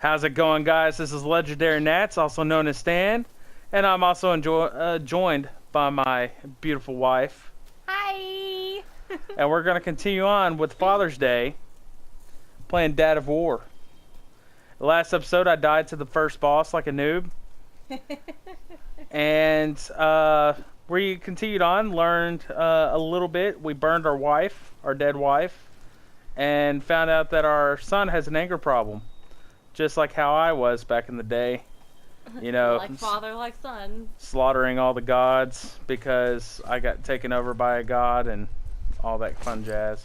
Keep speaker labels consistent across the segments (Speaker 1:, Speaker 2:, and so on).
Speaker 1: How's it going, guys? This is Legendary Nats, also known as Stan, and I'm also joined by my beautiful wife.
Speaker 2: Hi!
Speaker 1: And we're going to continue on with Father's Day, playing Dad of War. The last episode, I died to the first boss like a noob. And we continued on, learned a little bit. We burned our wife, our dead wife, and found out that our son has an anger problem. Just like how I was back in the day, you know,
Speaker 2: Like father, like son.
Speaker 1: slaughtering all the gods because I got taken over by a god and all that fun jazz.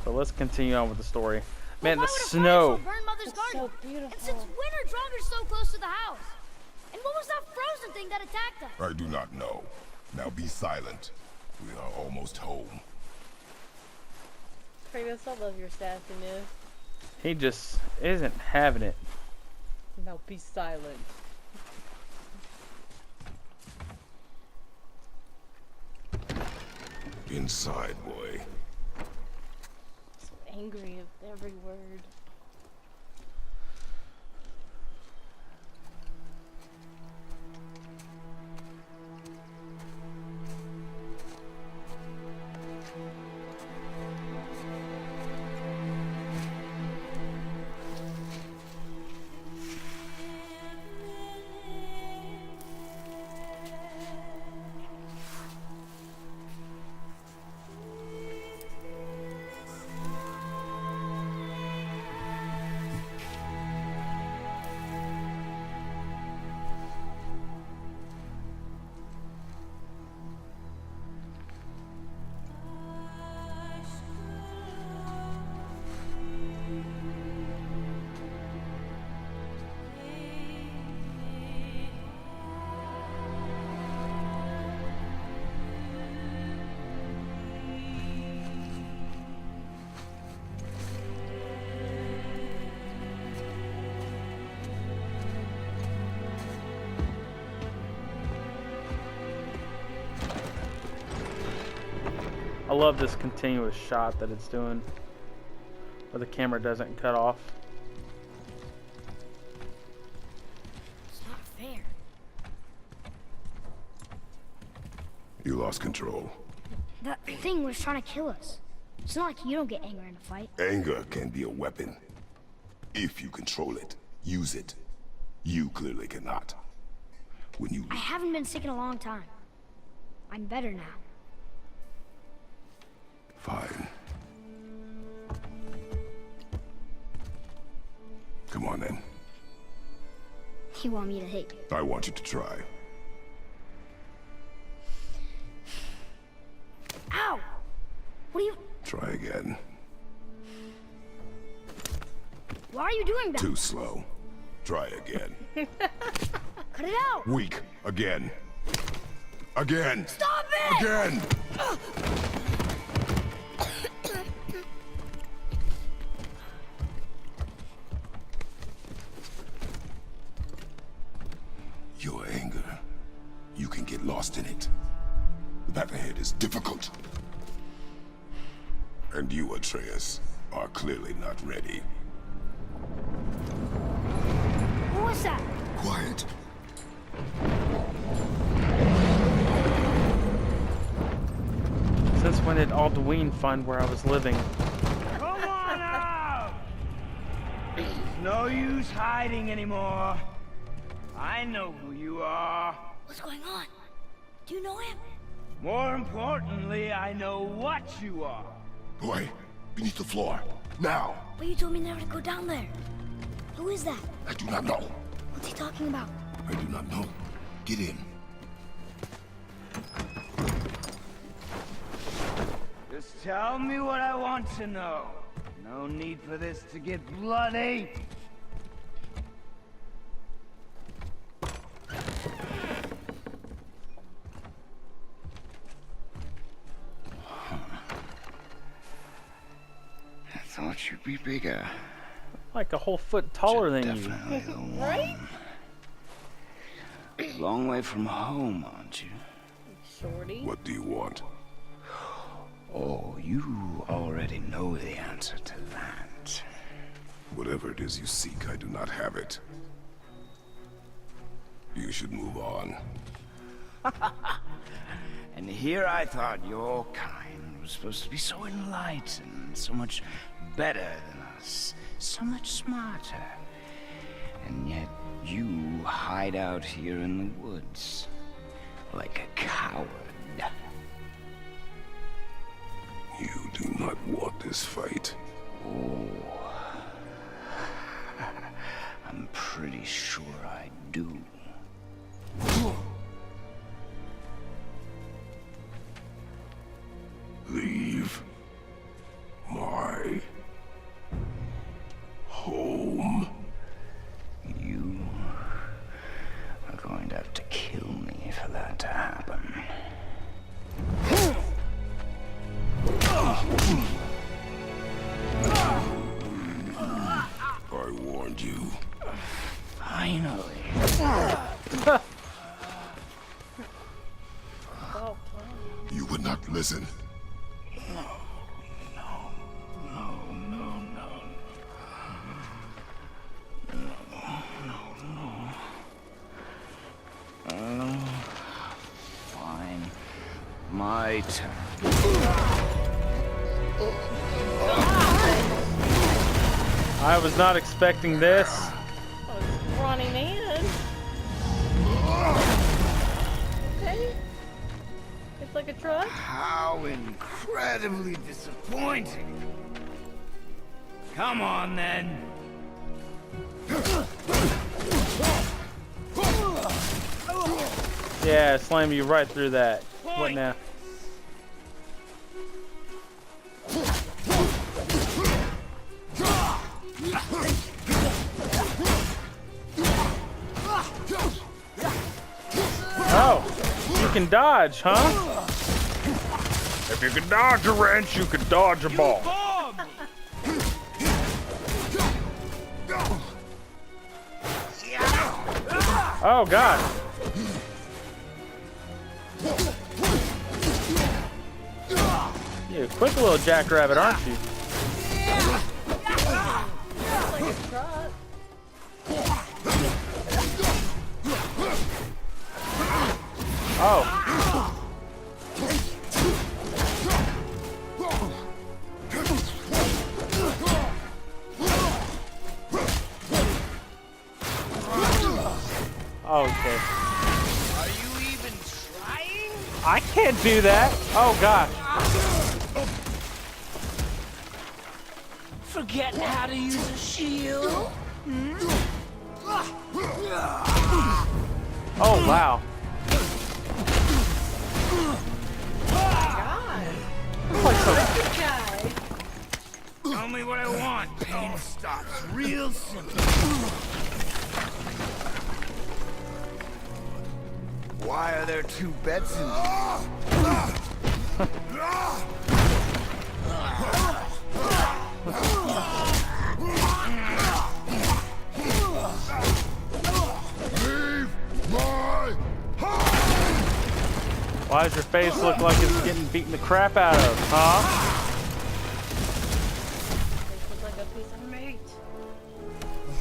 Speaker 1: So let's continue on with the story. Man, the snow.
Speaker 2: It's so beautiful.
Speaker 3: And since when are Draugrs so close to the house? And what was that frozen thing that attacked us?
Speaker 4: I do not know. Now be silent. We are almost home.
Speaker 2: Kratos, I love your sassiness.
Speaker 1: He just isn't having it.
Speaker 2: Now be silent.
Speaker 4: Inside, boy.
Speaker 2: So angry at every word.
Speaker 1: I love this continuous shot that it's doing, where the camera doesn't cut off.
Speaker 3: It's not fair.
Speaker 4: You lost control.
Speaker 3: That thing was trying to kill us. It's not like you don't get angry in a fight.
Speaker 4: Anger can be a weapon. If you control it, use it. You clearly cannot. When you...
Speaker 3: I haven't been sick in a long time. I'm better now.
Speaker 4: Fine. Come on then.
Speaker 3: You want me to hit you?
Speaker 4: I want you to try.
Speaker 3: Ow! What are you...
Speaker 4: Try again.
Speaker 3: Why are you doing that?
Speaker 4: Too slow. Try again.
Speaker 3: Cut it out!
Speaker 4: Weak. Again. Again.
Speaker 3: Stop it!
Speaker 4: Again! Your anger, you can get lost in it. The path ahead is difficult. And you, Atreus, are clearly not ready.
Speaker 3: What was that?
Speaker 4: Quiet.
Speaker 1: Since when did Alduin find where I was living?
Speaker 5: Come on out! There's no use hiding anymore. I know who you are.
Speaker 3: What's going on? Do you know him?
Speaker 5: More importantly, I know what you are.
Speaker 4: Boy, beneath the floor. Now!
Speaker 3: But you told me never to go down there. Who is that?
Speaker 4: I do not know.
Speaker 3: What's he talking about?
Speaker 4: I do not know. Get in.
Speaker 5: Just tell me what I want to know. No need for this to get bloody.
Speaker 6: I thought you'd be bigger.
Speaker 1: Like a whole foot taller than you.
Speaker 6: Definitely the one.
Speaker 2: Right?
Speaker 6: Long way from home, aren't you?
Speaker 2: Shorty.
Speaker 4: What do you want?
Speaker 6: Oh, you already know the answer. answer to that.
Speaker 4: Whatever it is you seek, I do not have it. You should move on.
Speaker 6: And here I thought your kind was supposed to be so enlightened, so much better than us, so much smarter. And yet you hide out here in the woods, like a coward.
Speaker 4: You do not want this fight.
Speaker 6: Oh, I'm pretty sure I do.
Speaker 4: Leave my home.
Speaker 6: You are going to have to kill me for that to happen.
Speaker 4: I warned you.
Speaker 6: Finally.
Speaker 2: Oh,
Speaker 4: You would not listen.
Speaker 6: Fine. My turn.
Speaker 1: I was not expecting this.
Speaker 2: oh, it's running in. Okay. It's like a truck.
Speaker 5: How incredibly disappointing. Come on, then.
Speaker 1: Yeah, slam you right through that. What now? Oh, you can dodge, huh? If you can dodge a wrench, you can dodge a ball. Oh, God. You're a quick little jackrabbit, aren't you?
Speaker 2: It's like a truck.
Speaker 1: Oh. Okay.
Speaker 5: Are you even trying?
Speaker 1: I can't do that. Oh, gosh.
Speaker 5: Forgetting how to use a shield?
Speaker 1: Oh, wow.
Speaker 2: Good guy.
Speaker 5: Tell me what I want. Pain stops real simple.
Speaker 6: Why are there two beds in here?
Speaker 4: Leave my home!
Speaker 1: Why does your face look like it's getting beaten the crap out of, huh?
Speaker 2: This is like a piece of meat.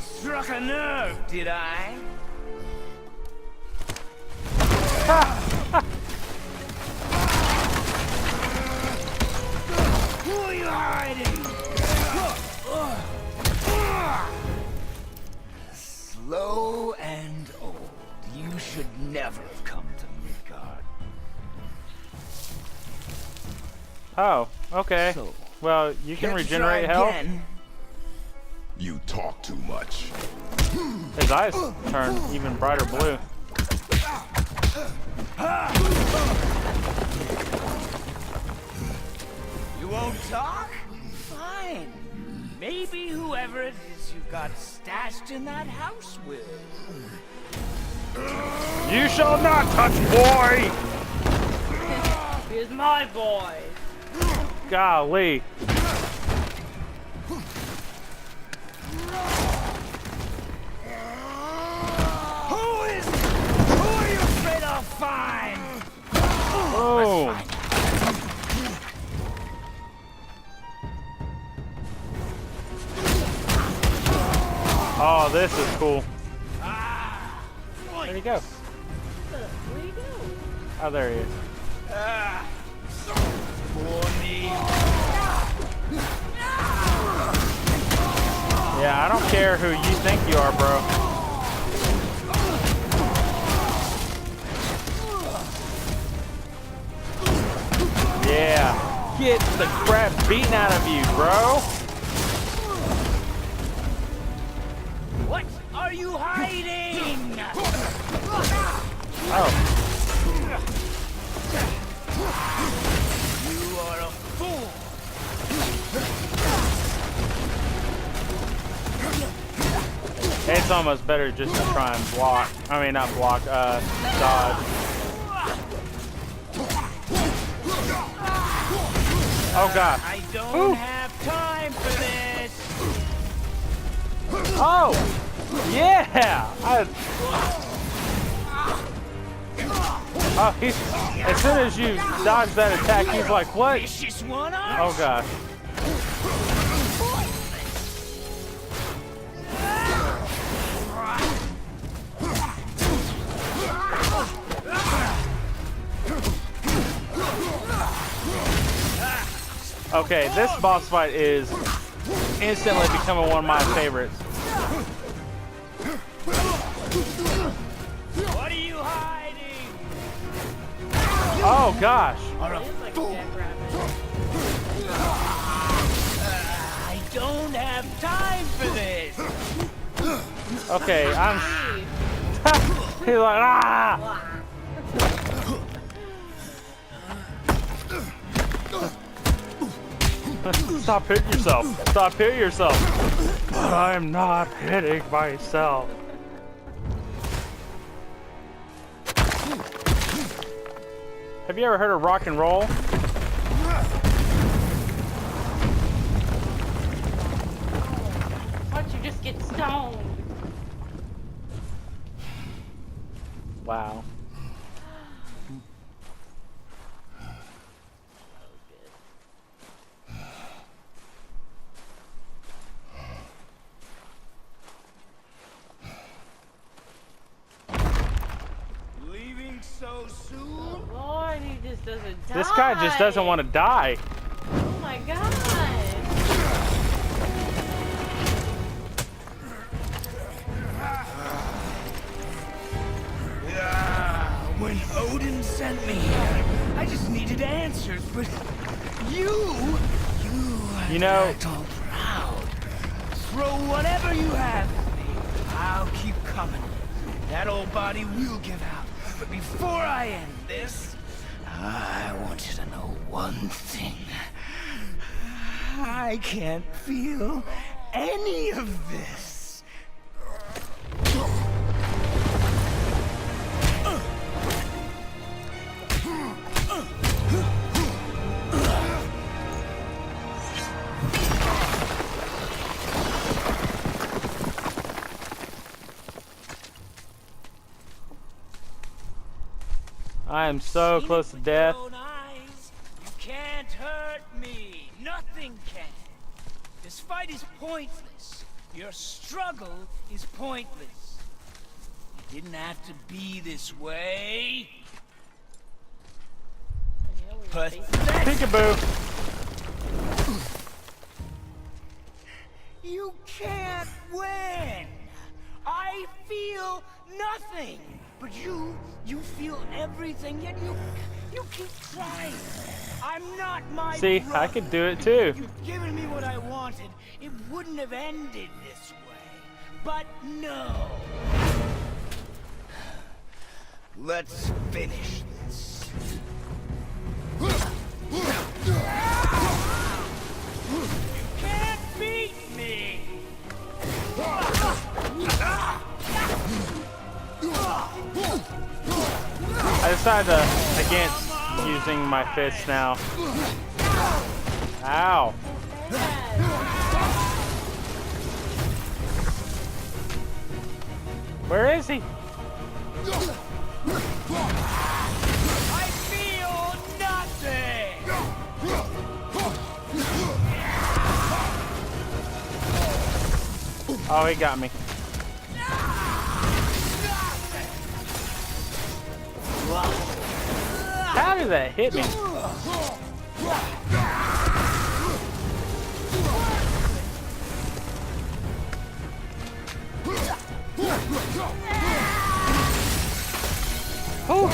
Speaker 5: Struck a nerve, did I? Who are you hiding? Slow and old. You should never have come to Midgard.
Speaker 1: Oh, okay.
Speaker 5: So,
Speaker 1: Well, you can
Speaker 5: care to
Speaker 1: regenerate
Speaker 5: try
Speaker 1: health.
Speaker 5: again?
Speaker 4: You talk too much.
Speaker 1: His eyes turn even brighter blue.
Speaker 5: You won't talk? Fine. Maybe whoever it is you got stashed in that house will.
Speaker 1: You shall not touch, boy!
Speaker 2: Here's my boy.
Speaker 1: Golly.
Speaker 5: Who are you afraid I'll find?
Speaker 1: Oh. Oh, this is cool. Where'd he go?
Speaker 2: Where'd he go?
Speaker 1: Oh, there he is. Yeah, I don't care who you think you are, bro. Yeah. Get the crap beaten out of you, bro.
Speaker 5: What are you hiding?
Speaker 1: Oh.
Speaker 5: You are a fool.
Speaker 1: It's almost better just to try and block. I mean, not block, dodge. Oh, God.
Speaker 5: I don't have time for this.
Speaker 1: Oh! Yeah! Oh, he's, as soon as you dodge that attack, he's like, what?
Speaker 5: Vicious one.
Speaker 1: Oh, God. Okay, this boss fight is instantly becoming one of my favorites.
Speaker 5: What are you hiding?
Speaker 1: Oh, gosh.
Speaker 2: It is like a jackrabbit.
Speaker 5: I don't have time for this.
Speaker 1: Okay, I'm... He's like, ah! Stop hitting yourself. Stop hitting yourself. But I'm not hitting myself. Have you ever heard of rock and roll?
Speaker 2: Why don't you just get stoned?
Speaker 1: Wow.
Speaker 5: Leaving so soon?
Speaker 2: Lord, he just doesn't die.
Speaker 1: This guy just doesn't want to die.
Speaker 2: Oh my god.
Speaker 5: When Odin sent me here, I just needed answers, but you
Speaker 1: know-
Speaker 5: act all proud. Throw whatever you have at me. I'll keep coming. That old body will give out. But before I end this, I want you to know one thing. I can't feel any of this.
Speaker 1: I am so close to death.
Speaker 5: Your own eyes. You can't hurt me. Nothing can. This fight is pointless. Your struggle is pointless. It didn't have to be this way. Pathetic.
Speaker 1: Peekaboo.
Speaker 5: You can't win. I feel nothing. But you feel everything, yet you keep trying. I'm not my
Speaker 1: See,
Speaker 5: brother.
Speaker 1: I could do it too.
Speaker 5: If you'd given me what I wanted, it wouldn't have ended this way. But no. Let's finish this. You can't beat me.
Speaker 1: I decided against using my fists now. Ow. Where is he?
Speaker 5: I feel nothing.
Speaker 1: Oh, he got me. How did that hit me? Whew.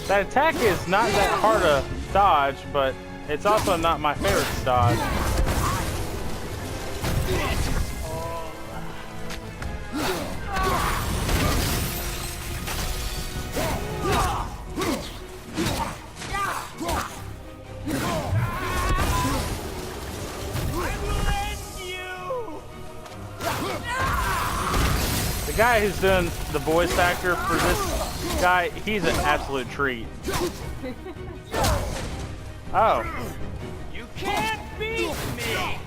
Speaker 1: That attack is not that hard to dodge, but it's also not my favorite to dodge. The guy who's doing the voice actor for this guy, he's an absolute treat. Oh.
Speaker 5: You can't beat me!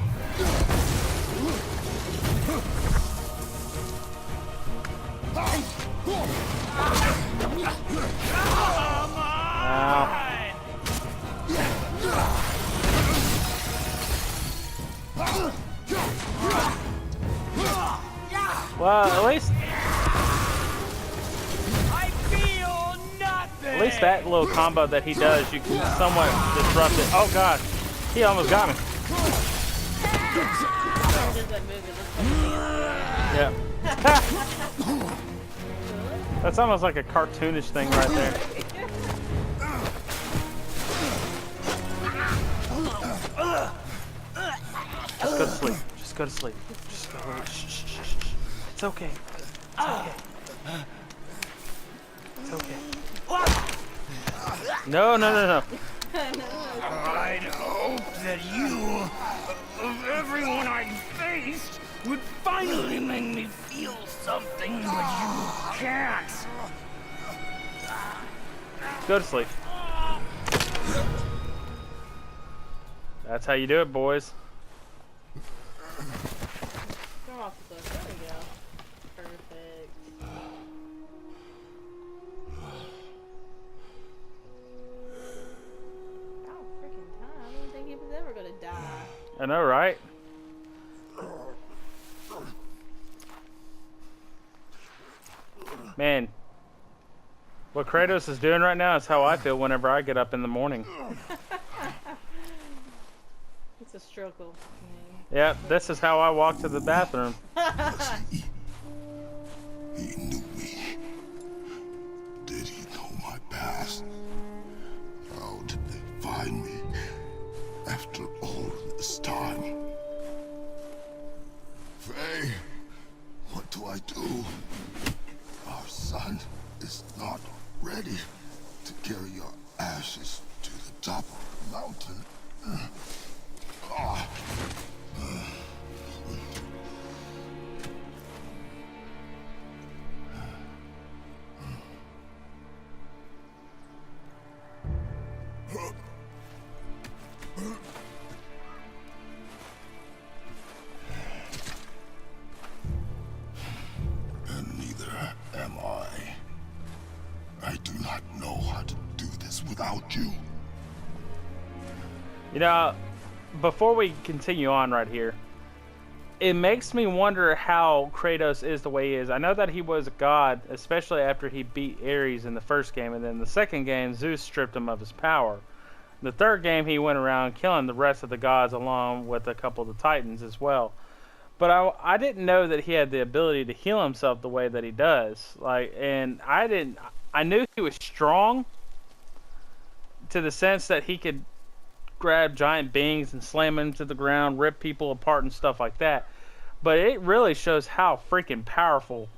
Speaker 1: Well, at least
Speaker 5: I feel nothing!
Speaker 1: At least that little combo that he does, you can somewhat disrupt it. Oh god, he almost got me. Yeah. That's almost like a cartoonish thing right there. Just go to sleep. Just go to sleep. Just go. Shh, shh, shh, shh. It's okay. It's okay. It's okay. No, no, no, no.
Speaker 6: I'd hope that you, of everyone I'd faced, would finally make me feel something, but you can't.
Speaker 1: Go to sleep. That's how you do it, boys.
Speaker 2: Throw off the book. There we go. Perfect. Oh, freaking time. I didn't think he was ever gonna die.
Speaker 1: I know, right? Man, what Kratos is doing right now is how I feel whenever I get up in the morning.
Speaker 2: It's a struggle, man.
Speaker 1: Yep, this is how I walk to the bathroom.
Speaker 4: He knew me. Did he know my past? How did they find me after all this time? Faye, what do I do? Our son is not ready to carry your ashes to the top of the mountain. And neither am I. I do not know how to do this without you.
Speaker 1: You know, before we continue on right here, it makes me wonder how Kratos is the way he is. I know that he was a god, especially after he beat Ares in the first game, and then the second game, Zeus stripped him of his power. The third game, he went around killing the rest of the gods along with a couple of the titans as well. But I didn't know that he had the ability to heal himself the way that he does. I knew he was strong to the sense that he could grab giant beings and slam them to the ground, rip people apart and stuff like that. But it really shows how freaking powerful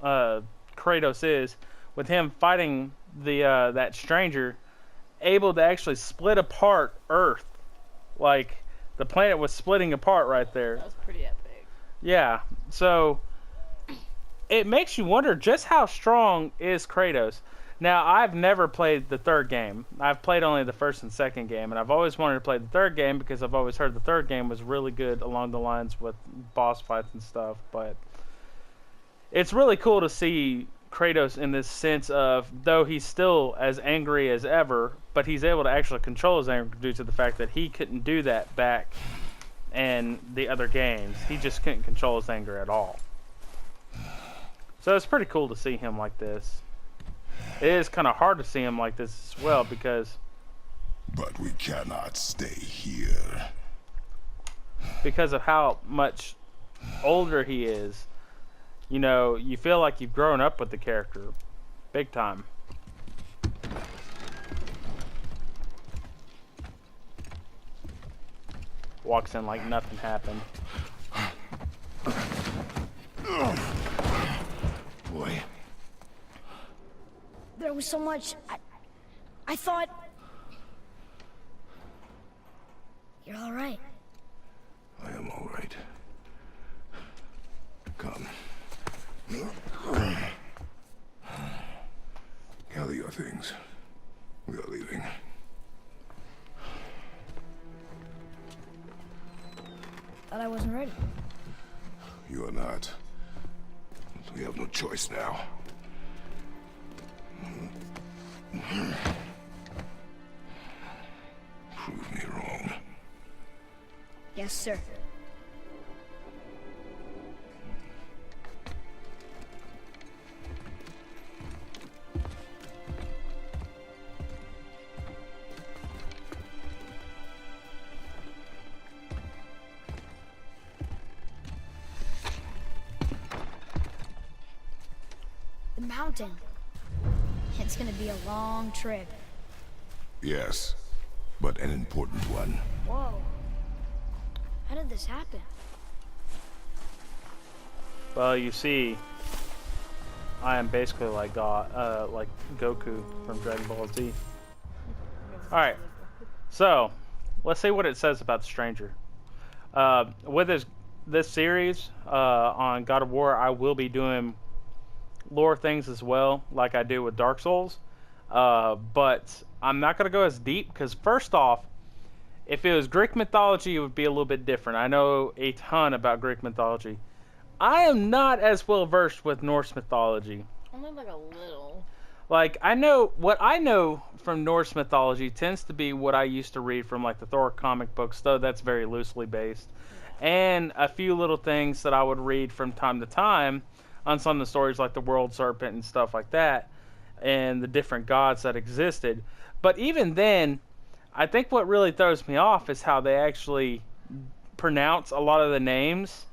Speaker 1: Kratos is with him fighting that stranger, able to actually split apart Earth. Like, the planet was splitting apart right there.
Speaker 2: That was pretty epic.
Speaker 1: Yeah, so it makes you wonder just how strong is Kratos. Now, I've never played the third game. I've played only the first and second game, and I've always wanted to play the third game because I've always heard the third game was really good along the lines with boss fights and stuff. But it's really cool to see Kratos in this sense of, though he's still as angry as ever, but he's able to actually control his anger due to the fact that he couldn't do that back in the other games. He just couldn't control his anger at all. So it's pretty cool to see him like this. it is kind of hard to see him like this as well because
Speaker 4: But we cannot stay here.
Speaker 1: of how much older he is. You know, you feel like you've grown up with the character, big time. Walks in like nothing happened.
Speaker 4: Boy.
Speaker 3: There was so much. I thought. You're all right.
Speaker 4: I am all right. Come. Gather your things. We are leaving.
Speaker 3: Thought I wasn't ready.
Speaker 4: You are not. We have no choice now. Prove me wrong.
Speaker 3: Yes, sir. The mountain. It's gonna be a long trip.
Speaker 4: Yes, but an important one.
Speaker 3: Whoa. How did this happen?
Speaker 1: Well, you see, I am basically like God, like Goku from Dragon Ball Z. All right, so let's see what it says about the stranger. With this series on God of War, I will be doing lore things as well, like I do with Dark Souls. But I'm not gonna go as deep because first off, if it was Greek mythology, it would be a little bit different. I know a ton about Greek mythology. I am not as well versed with Norse mythology.
Speaker 2: Only like a little.
Speaker 1: Like, I know what I know from Norse mythology tends to be what I used to read from like the Thor comic books, though that's very loosely based, and a few little things that I would read from time to time on some of the stories like the World Serpent and stuff like that, and the different gods that existed. But even then, I think what really throws me off is how they actually pronounce a lot of the names,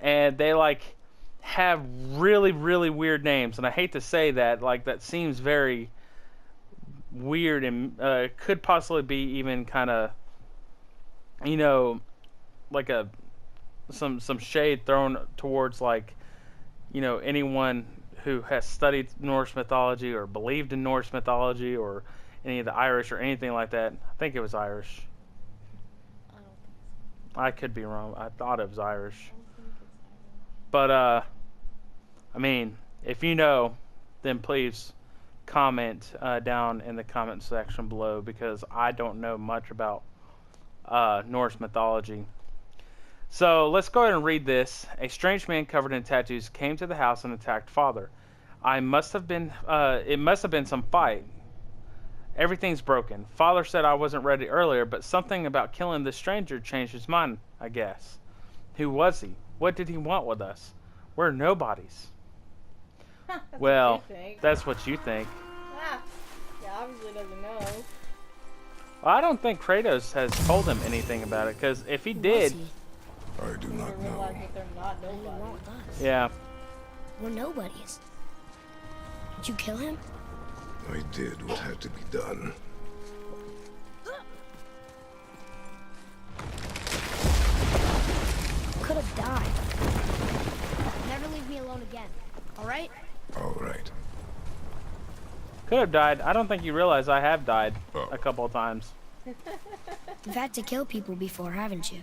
Speaker 1: and they like have really, really weird names. And I hate to say that, like that seems very weird and could possibly be even kind of, you know, like some shade thrown towards like, you know, anyone who has studied Norse mythology or believed in Norse mythology or any of the Irish or anything like that. I think it was Irish.
Speaker 2: I don't think so.
Speaker 1: I could be wrong. I thought it was Irish.
Speaker 2: I don't think it's
Speaker 1: But, I mean, if you know, then please comment down in the comment section below because I don't know much about Norse mythology. So let's go ahead and read this. A strange man covered in tattoos came to the house and attacked Father. It must have been some fight. Everything's broken. Father said I wasn't ready earlier, but something about killing this stranger changed his mind, I guess. Who was he? What did he want with us? We're nobodies.
Speaker 2: That's
Speaker 1: Well,
Speaker 2: what you think.
Speaker 1: that's what you think.
Speaker 2: Ah, yeah, obviously doesn't know.
Speaker 1: Well, I don't think Kratos has told him anything about it, because if he
Speaker 3: Who
Speaker 1: did,
Speaker 3: was he?
Speaker 4: I do
Speaker 2: They
Speaker 4: not
Speaker 2: realize
Speaker 4: know.
Speaker 2: that they're not
Speaker 3: What did he want
Speaker 2: nobody.
Speaker 3: with us?
Speaker 1: yeah.
Speaker 3: We're nobodies. Did you kill him?
Speaker 4: I did what had to be done.
Speaker 3: Could have died. Never leave me alone again. All right?
Speaker 4: All right.
Speaker 1: Could have died. I don't think you realize I have died
Speaker 4: Oh.
Speaker 1: a couple of times.
Speaker 3: You've had to kill people before, haven't you?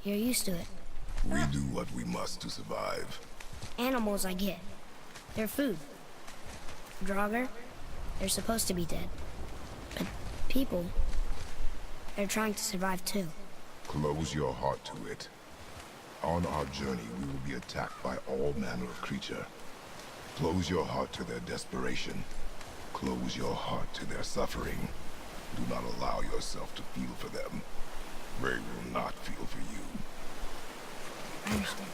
Speaker 3: You're used to it.
Speaker 4: We do what we must to survive.
Speaker 3: Animals, I get. They're food. Draugr, they're supposed to be dead. But people, they're trying to survive too.
Speaker 4: Close your heart to it. On our journey, we will be attacked by all manner of creature. Close your heart to their desperation. Close your heart to their suffering. Do not allow yourself to feel for them. They will not feel for you.
Speaker 3: I understand.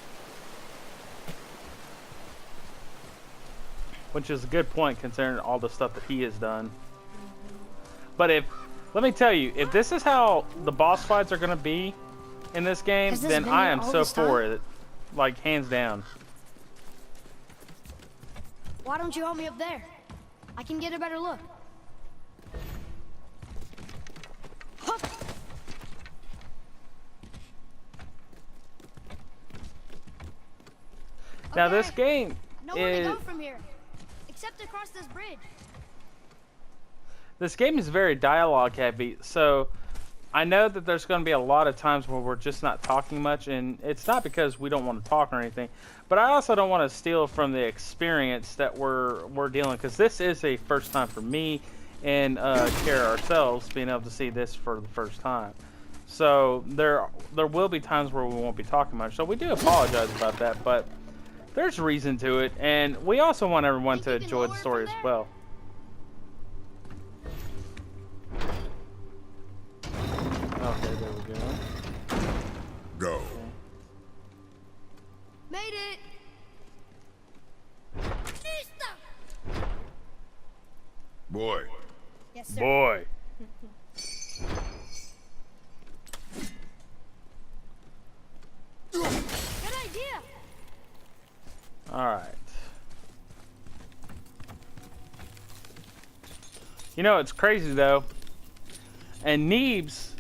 Speaker 1: which is a good point considering all the stuff that he has done. But let me tell you, if this is how the boss fights are going to be in this game,
Speaker 3: Has this
Speaker 1: then
Speaker 3: been
Speaker 1: I
Speaker 3: here
Speaker 1: am
Speaker 3: all
Speaker 1: so
Speaker 3: this time?
Speaker 1: for it. Like, hands down.
Speaker 3: Why don't you help me up there? I can get a better look. Hup.
Speaker 1: Now, this
Speaker 3: Okay.
Speaker 1: game
Speaker 3: Nowhere to
Speaker 1: is...
Speaker 3: go from here, except across this bridge.
Speaker 1: This game is very dialogue heavy, so I know that there's going to be a lot of times where we're just not talking much, and it's not because we don't want to talk or anything, but I also don't want to steal from the experience that we're dealing, because this is a first time for me and Kara ourselves being able to see this for the first time. So there will be times where we won't be talking much, so we do apologize about that, but there's reason to it, and we also want everyone to enjoy the story as well. Okay, there we go.
Speaker 4: Go.
Speaker 3: Made it.
Speaker 4: Boy.
Speaker 3: Yes, sir.
Speaker 1: Boy.
Speaker 3: Good idea.
Speaker 1: Alright. You know, it's crazy though. And Neebs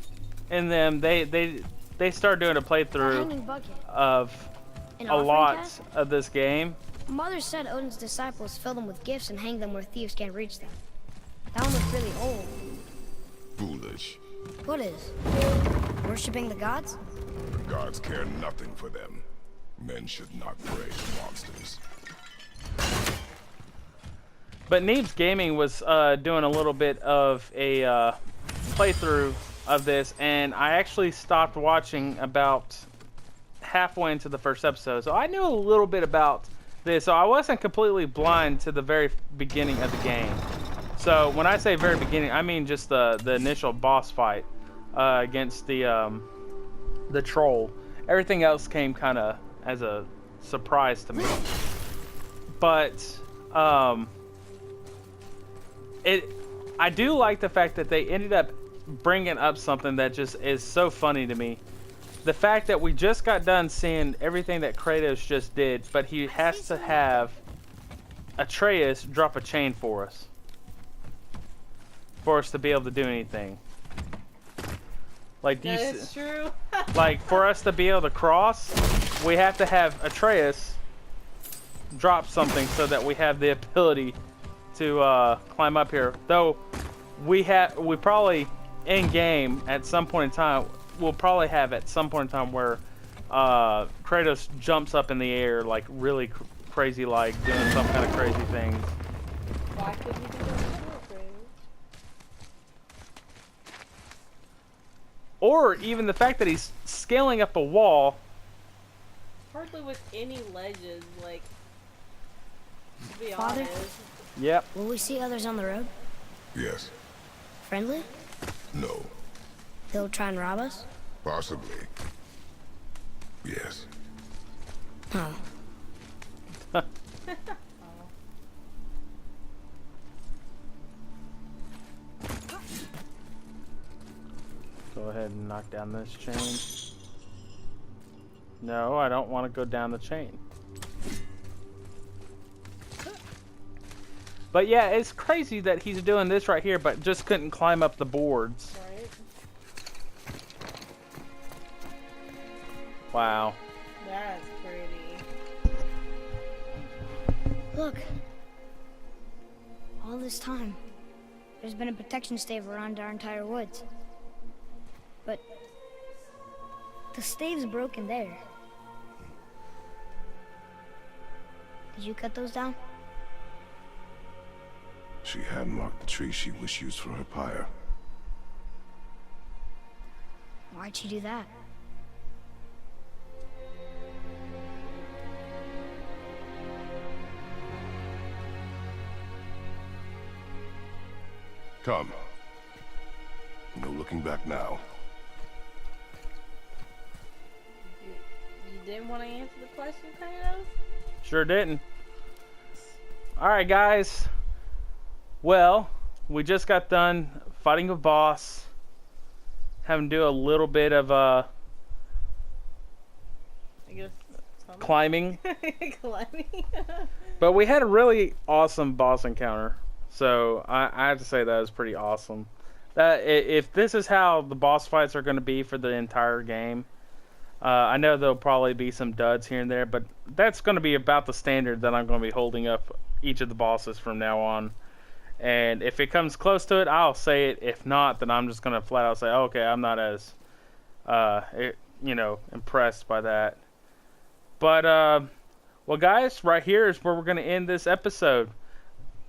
Speaker 1: and them, they start doing a
Speaker 3: A
Speaker 1: playthrough
Speaker 3: hanging bucket.
Speaker 1: of
Speaker 3: An
Speaker 1: a
Speaker 3: offering
Speaker 1: lot
Speaker 3: cat?
Speaker 1: of this game.
Speaker 3: Mother said Odin's disciples fill them with gifts and hang them where thieves can't reach them. That one looks really old.
Speaker 4: Foolish.
Speaker 3: What is? Worshipping the gods?
Speaker 4: The gods care nothing for them. Men should not pray to monsters.
Speaker 1: But Neebs Gaming was doing a little bit of a playthrough of this, and I actually stopped watching about halfway into the first episode. So I knew a little bit about this, so I wasn't completely blind to the very beginning of the game. So when I say very beginning, I mean just the initial boss fight against the troll. Everything else came kind of as a surprise to me. But I do like the fact that they ended up bringing up something that just is so funny to me. The fact that we just got done seeing everything that Kratos just did, but he has to have Atreus drop a chain for us to be able to do anything. Like, do you
Speaker 2: That is true.
Speaker 1: like, for us to be able to cross, we have to have Atreus drop something so that we have the ability to climb up here. Though we probably in game at some point in time, we'll probably have at some point in time where Kratos jumps up in the air like really crazy, like doing some kind of crazy things.
Speaker 2: Why couldn't you do that before,
Speaker 1: Or even the fact that he's scaling up a wall.
Speaker 2: hardly with any ledges, like, to be
Speaker 3: Father?
Speaker 2: honest.
Speaker 1: Yep.
Speaker 3: Will we see others on the road?
Speaker 4: Yes.
Speaker 3: Friendly?
Speaker 4: No.
Speaker 3: They'll try and rob us?
Speaker 4: Possibly. Yes.
Speaker 3: Oh.
Speaker 1: Go ahead and knock down this chain. No, I don't want to go down the chain. But yeah, it's crazy that he's doing this right here, but just couldn't climb up the boards.
Speaker 2: Right?
Speaker 1: Wow.
Speaker 2: That's pretty.
Speaker 3: Look. All this time, there's been a protection stave around our entire woods. But the stave's broken there. Did you cut those down?
Speaker 4: She had marked the tree she wished used for her pyre.
Speaker 3: Why'd she do that?
Speaker 4: Come. No looking back now.
Speaker 2: You didn't want to answer the question, Kratos?
Speaker 1: Sure didn't. Alright, guys. Well, we just got done fighting a boss. Having to do a little bit of
Speaker 2: I guess something.
Speaker 1: climbing.
Speaker 2: Climbing.
Speaker 1: But we had a really awesome boss encounter. So I have to say that was pretty awesome. If this is how the boss fights are going to be for the entire game, I know there'll probably be some duds here and there, but that's going to be about the standard that I'm going to be holding up each of the bosses from now on. And if it comes close to it, I'll say it. If not, then I'm just going to flat out say, okay, I'm not as, impressed by that. But, well, guys, right here is where we're going to end this episode.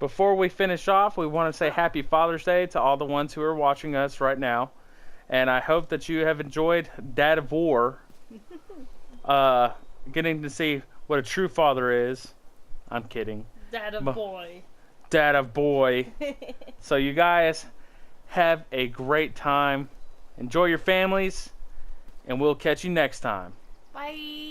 Speaker 1: Before we finish off, we want to say Happy Father's Day to all the ones who are watching us right now. And I hope that you have enjoyed Dad of War. Getting to see what a true father is. I'm kidding.
Speaker 2: Dad of boy.
Speaker 1: Dad of boy. So you guys have a great time. Enjoy your families. And we'll catch you next time.
Speaker 2: Bye.